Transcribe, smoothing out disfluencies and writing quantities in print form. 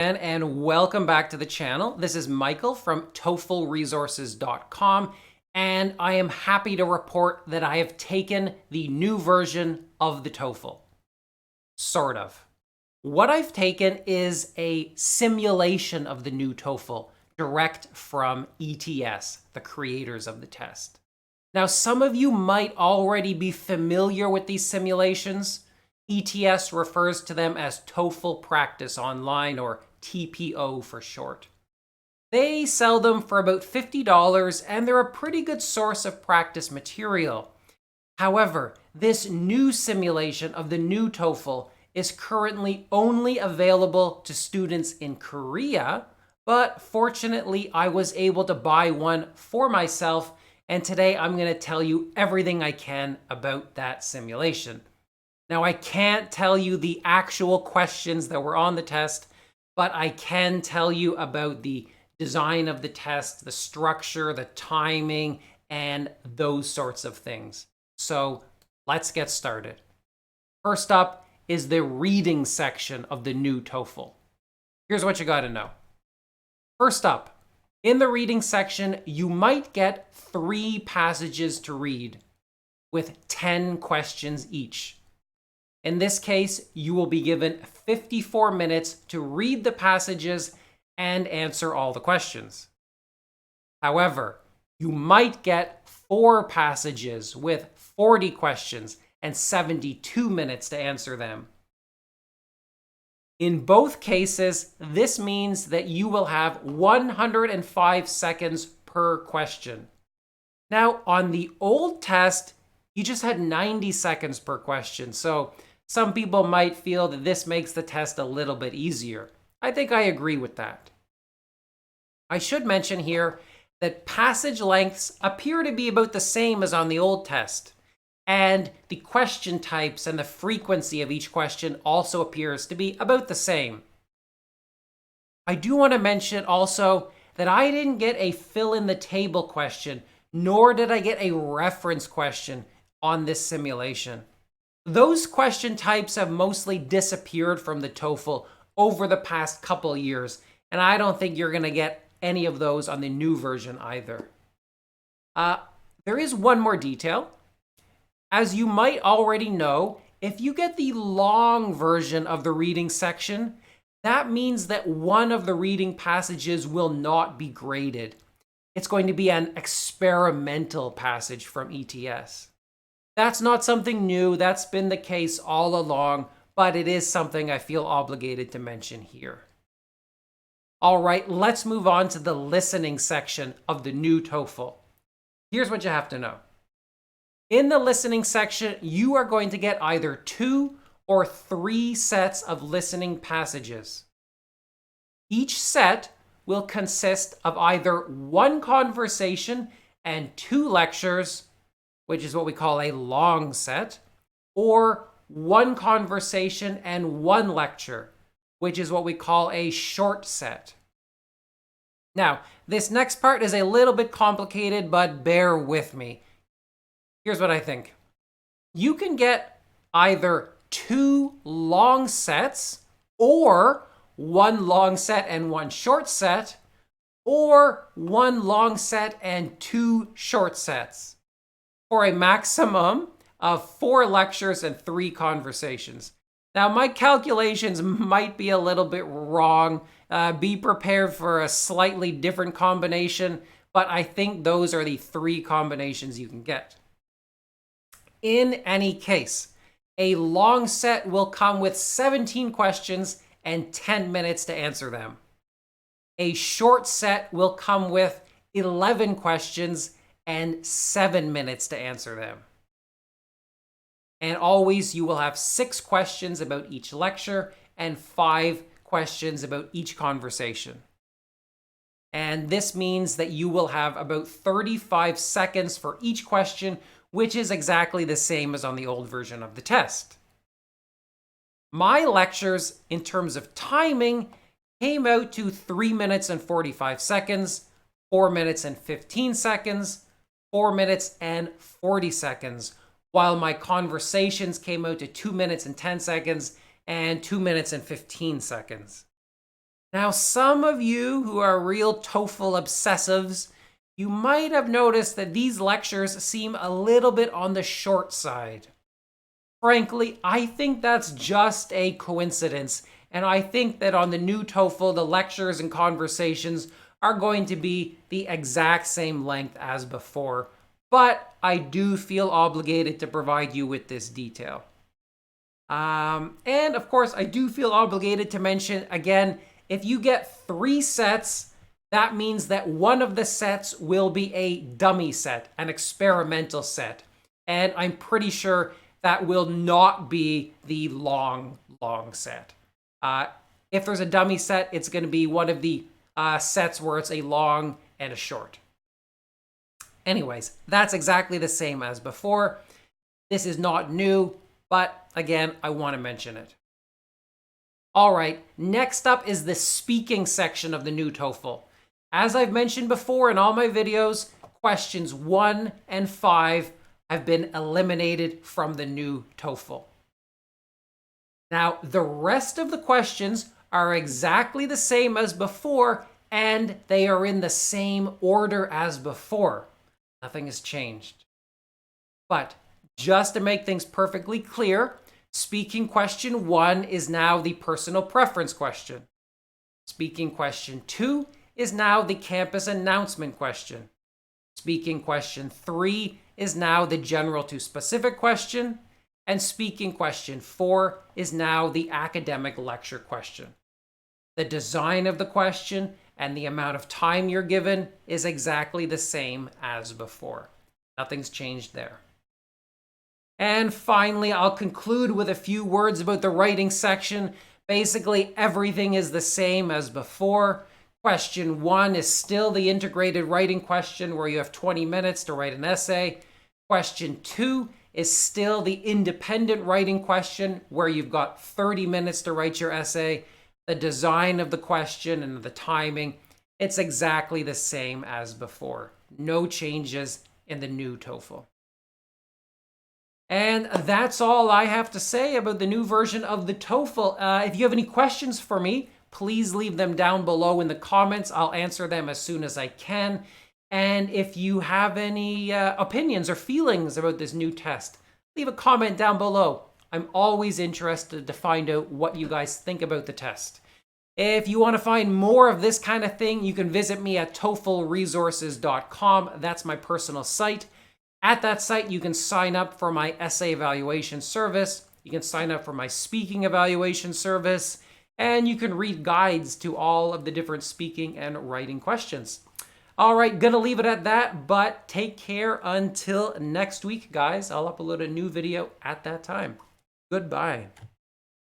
And welcome back to the channel. This is Michael from TOEFLresources.com, and I am happy to report that I have taken the new version of the TOEFL. Sort of. What I've taken is a simulation of the new TOEFL, direct from ETS, the creators of the test. Now, some of you might already be familiar with these simulations. ETS refers to them as TOEFL Practice Online, or TPO for short. They sell them for about $50, and they're a pretty good source of practice material. However, this new simulation of the new TOEFL is currently only available to students in Korea, but fortunately I was able to buy one for myself, and today I'm going to tell you everything I can about that simulation. Now, I can't tell you the actual questions that were on the test, but I can tell you about the design of the test, the structure, the timing, and those sorts of things. So let's get started. First up is the reading section of the new TOEFL. Here's what you got to know. First up, in the reading section, you might get 3 passages to read with 10 questions each. In this case, you will be given 54 minutes to read the passages and answer all the questions. However, you might get 4 passages with 40 questions and 72 minutes to answer them. In both cases, this means that you will have 105 seconds per question. Now, on the old test, you just had 90 seconds per question, so some people might feel that this makes the test a little bit easier. I think I agree with that. I should mention here that passage lengths appear to be about the same as on the old test, and the question types and the frequency of each question also appears to be about the same. I do want to mention also that I didn't get a fill-in-the-table question, nor did I get a reference question on this simulation. Those question types have mostly disappeared from the TOEFL over the past couple years, and I don't think you're going to get any of those on the new version either. There is one more detail. As you might already know, if you get the long version of the reading section, that means that one of the reading passages will not be graded. It's going to be an experimental passage from ETS. That's not something new. That's been the case all along, but it is something I feel obligated to mention here. All right, let's move on to the listening section of the new TOEFL. Here's what you have to know. In the listening section, you are going to get either 2 or 3 sets of listening passages. Each set will consist of either 1 conversation and 2 lectures, which is what we call a long set, or 1 conversation and 1 lecture, which is what we call a short set. Now, this next part is a little bit complicated, but bear with me. Here's what I think. You can get either 2 long sets, or 1 long set and 1 short set, or 1 long set and 2 short sets, for a maximum of 4 lectures and 3 conversations. Now, my calculations might be a little bit wrong. Be prepared for a slightly different combination, but I think those are the 3 combinations you can get. In any case, a long set will come with 17 questions and 10 minutes to answer them. A short set will come with 11 questions and 7 minutes to answer them. And always you will have 6 questions about each lecture and 5 questions about each conversation. And this means that you will have about 35 seconds for each question, which is exactly the same as on the old version of the test. My lectures, in terms of timing, came out to 3 minutes and 45 seconds, 4 minutes and 15 seconds, 4 minutes and 40 seconds, while my conversations came out to 2 minutes and 10 seconds and 2 minutes and 15 seconds. Now, some of you who are real TOEFL obsessives, you might have noticed that these lectures seem a little bit on the short side. Frankly, I think that's just a coincidence, and I think that on the new TOEFL, the lectures and conversations are going to be the exact same length as before, but I do feel obligated to provide you with this detail. And of course, I do feel obligated to mention again, if you get 3 sets, that means that one of the sets will be a dummy set, an experimental set. And I'm pretty sure that will not be the long set. If there's a dummy set, it's going to be one of the sets where it's a long and a short. Anyways, that's exactly the same as before. This is not new, but again, I want to mention it. All right, next up is the speaking section of the new TOEFL. As I've mentioned before in all my videos, questions 1 and 5 have been eliminated from the new TOEFL. Now, the rest of the questions are exactly the same as before, and they are in the same order as before. Nothing has changed. But just to make things perfectly clear, speaking question 1 is now the personal preference question. Speaking question 2 is now the campus announcement question. Speaking question 3 is now the general to specific question. And speaking question 4 is now the academic lecture question. The design of the question and the amount of time you're given is exactly the same as before. Nothing's changed there. And finally, I'll conclude with a few words about the writing section. Basically, everything is the same as before. Question 1 is still the integrated writing question where you have 20 minutes to write an essay. Question 2 is still the independent writing question where you've got 30 minutes to write your essay. The design of the question and the timing, it's exactly the same as before. No changes in the new TOEFL. And that's all I have to say about the new version of the TOEFL. If you have any questions for me, please leave them down below in the comments. I'll answer them as soon as I can. And if you have any opinions or feelings about this new test, leave a comment down below. I'm always interested to find out what you guys think about the test. If you want to find more of this kind of thing, you can visit me at TOEFLresources.com. That's my personal site. At that site, you can sign up for my essay evaluation service. You can sign up for my speaking evaluation service. And you can read guides to all of the different speaking and writing questions. All right, gonna leave it at that, but take care until next week, guys. I'll upload a new video at that time. Goodbye.